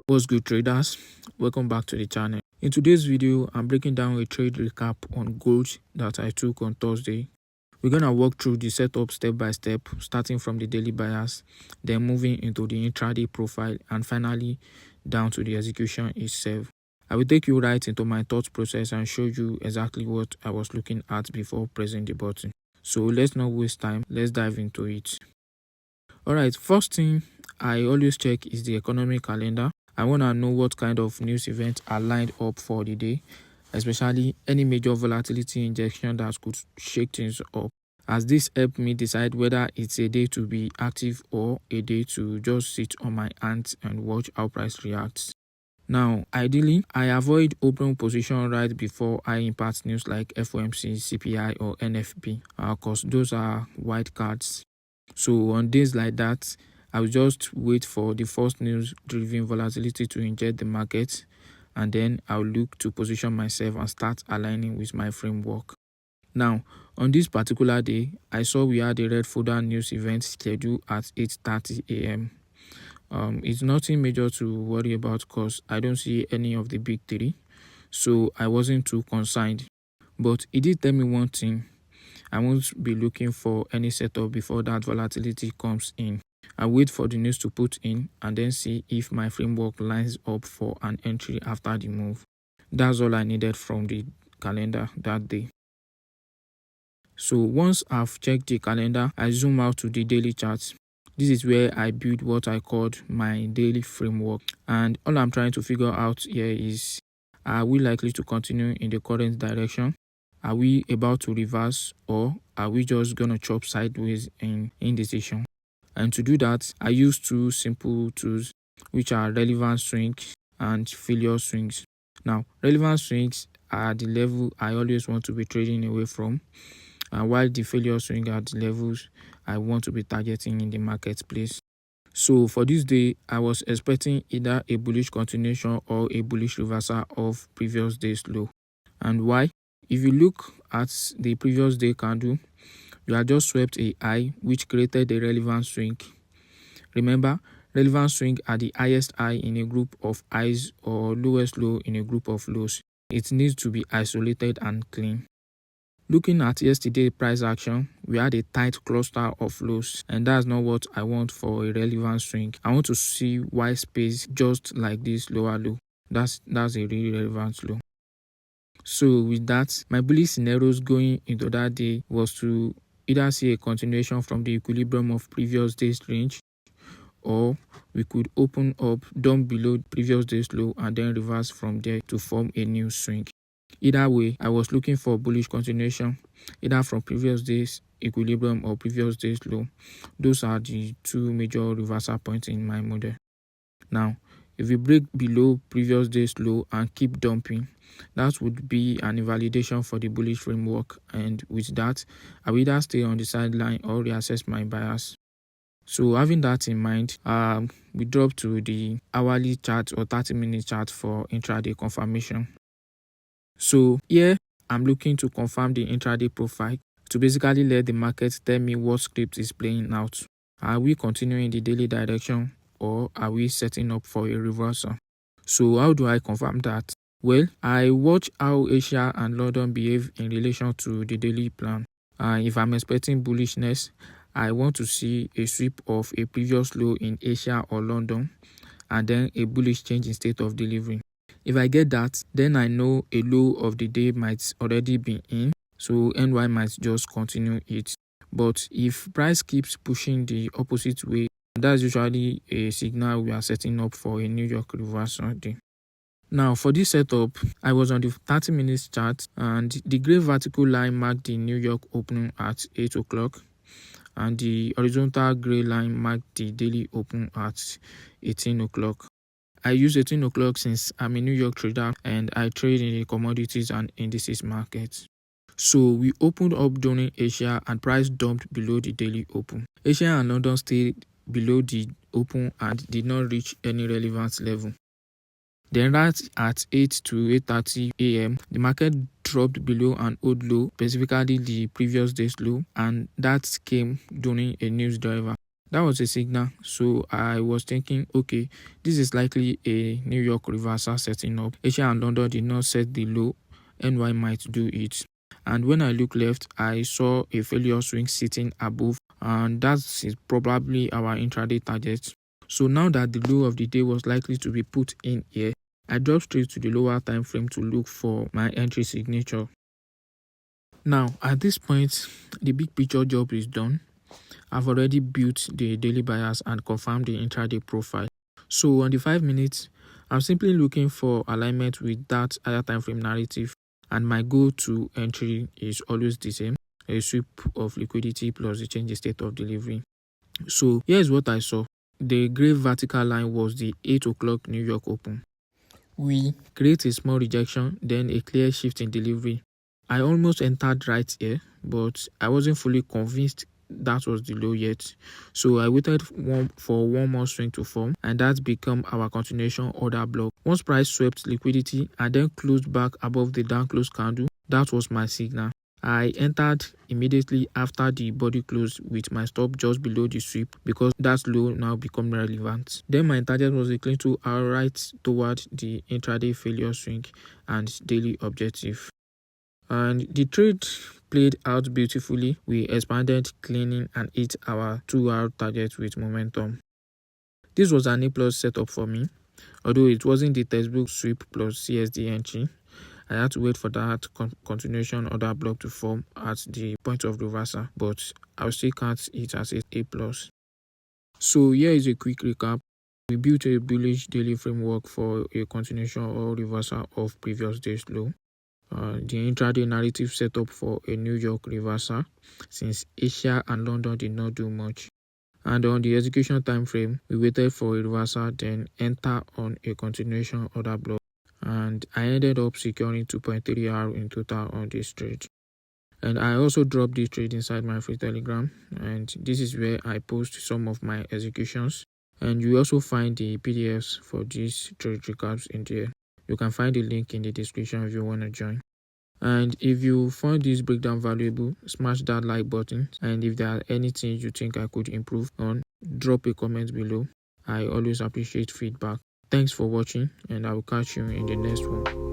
What's good, traders? Welcome back to the channel. In today's video, I'm breaking down a trade recap on gold that I took on Thursday. We're gonna walk through the setup step by step, starting from the daily bias, then moving into the intraday profile, and finally down to the execution itself. I will take you right into my thought process and show you exactly what I was looking at before pressing the button. So let's not waste time, let's dive into it. Alright, first thing I always check is the economic calendar. I want to know what kind of news events are lined up for the day, especially any major volatility injection that could shake things up, as this helps me decide whether it's a day to be active or a day to just sit on my hands and watch how price reacts. Now, ideally, I avoid open position right before I impart news like FOMC, CPI or NFP, because those are white cards. So on days like that, I will just wait for the first news-driven volatility to inject the market, and then I'll look to position myself and start aligning with my framework. Now, on this particular day, I saw we had a red folder news event scheduled at 8:30 a.m. It's nothing major to worry about because I don't see any of the big three, so I wasn't too concerned. But it did tell me one thing: I won't be looking for any setup before that volatility comes in. I wait for the news to put in and then see if my framework lines up for an entry after the move. That's all I needed from the calendar that day. So once I've checked the calendar, I zoom out to the daily charts. This is where I build what I called my daily framework. And all I'm trying to figure out here is, are we likely to continue in the current direction? Are we about to reverse, or are we just gonna chop sideways in indecision? And to do that, I use two simple tools, which are relevant swings and failure swings. Now, relevant swings are the level I always want to be trading away from, while the failure swing are the levels I want to be targeting in the marketplace. So for this day, I was expecting either a bullish continuation or a bullish reversal of previous day's low. And why? If you look at the previous day candle, you have just swept a high which created a relevant swing. Remember, relevant swing are the highest high in a group of highs or lowest low in a group of lows. It needs to be isolated and clean. Looking at yesterday's price action, we had a tight cluster of lows, and that's not what I want for a relevant swing. I want to see white space just like this lower low. That's a really relevant low. So with that, my bullish scenarios going into that day was to either see a continuation from the equilibrium of previous day's range, or we could open up down below previous day's low and then reverse from there to form a new swing. Either way, I was looking for bullish continuation, either from previous day's equilibrium or previous day's low. Those are the two major reversal points in my model. Now, if we break below previous day's low and keep dumping, that would be an invalidation for the bullish framework, and with that, I will either stay on the sideline or reassess my bias. So having that in mind, we drop to the hourly chart or 30-minute chart for intraday confirmation. So here, I'm looking to confirm the intraday profile to basically let the market tell me what script is playing out. Are we continuing the daily direction, or are we setting up for a reversal? So how do I confirm that? Well, I watch how Asia and London behave in relation to the daily plan. If I'm expecting bullishness, I want to see a sweep of a previous low in Asia or London, and then a bullish change in state of delivery. If I get that, then I know a low of the day might already be in, so NY might just continue it. But if price keeps pushing the opposite way, that's usually a signal we are setting up for a New York reversal day. Now for this setup, I was on the 30-minute chart, and the gray vertical line marked the New York opening at 8 o'clock, and the horizontal gray line marked the daily open at 18 o'clock. I use 18 o'clock since I'm a New York trader and I trade in the commodities and indices markets. So we opened up during Asia and price dumped below the daily open. Asia and London stayed below the open and did not reach any relevant level. Then right at 8 to 8:30 a.m., the market dropped below an old low, specifically the previous day's low, and that came during a news driver. That was a signal, so I was thinking, okay, this is likely a New York reversal setting up. Asia and London did not set the low, NY might do it. And when I look left, I saw a failure swing sitting above, and that is probably our intraday target. So now that the low of the day was likely to be put in here, I dropped straight to the lower time frame to look for my entry signature. Now, at this point, the big picture job is done. I've already built the daily bias and confirmed the intraday profile. So on the 5 minutes, I'm simply looking for alignment with that higher time frame narrative, and my go-to entry is always the same: a sweep of liquidity plus the change in state of delivery. So here's what I saw. The gray vertical line was the 8 o'clock New York open. We create a small rejection, then a clear shift in delivery. I almost entered right here, but I wasn't fully convinced that was the low yet. So I waited for one more swing to form, and that became our continuation order block. Once price swept liquidity and then closed back above the down close candle, that was my signal. I entered immediately after the body closed with my stop just below the sweep because that low now become relevant. Then my target was a clean to right toward the intraday failure swing and daily objective. And the trade played out beautifully. We expanded, cleaning, and hit our 2-hour target with momentum. This was an A+ setup for me, although it wasn't the textbook sweep plus CSD entry. I had to wait for that continuation order block to form at the point of reversal, but I still count it as A+. So here is a quick recap. We built a bullish daily framework for a continuation or reversal of previous day's low. The intraday narrative set up for a New York reversal since Asia and London did not do much. And on the execution time frame, we waited for a reversal, then enter on a continuation order block. And I ended up securing 2.3 hours in total on this trade. And I also dropped this trade inside my free Telegram, and this is where I post some of my executions. And you also find the PDFs for these trade recaps in there. You can find the link in the description if you want to join. And if you found this breakdown valuable, smash that like button. And if there are anything you think I could improve on, drop a comment below. I always appreciate feedback. Thanks for watching, and I will catch you in the next one.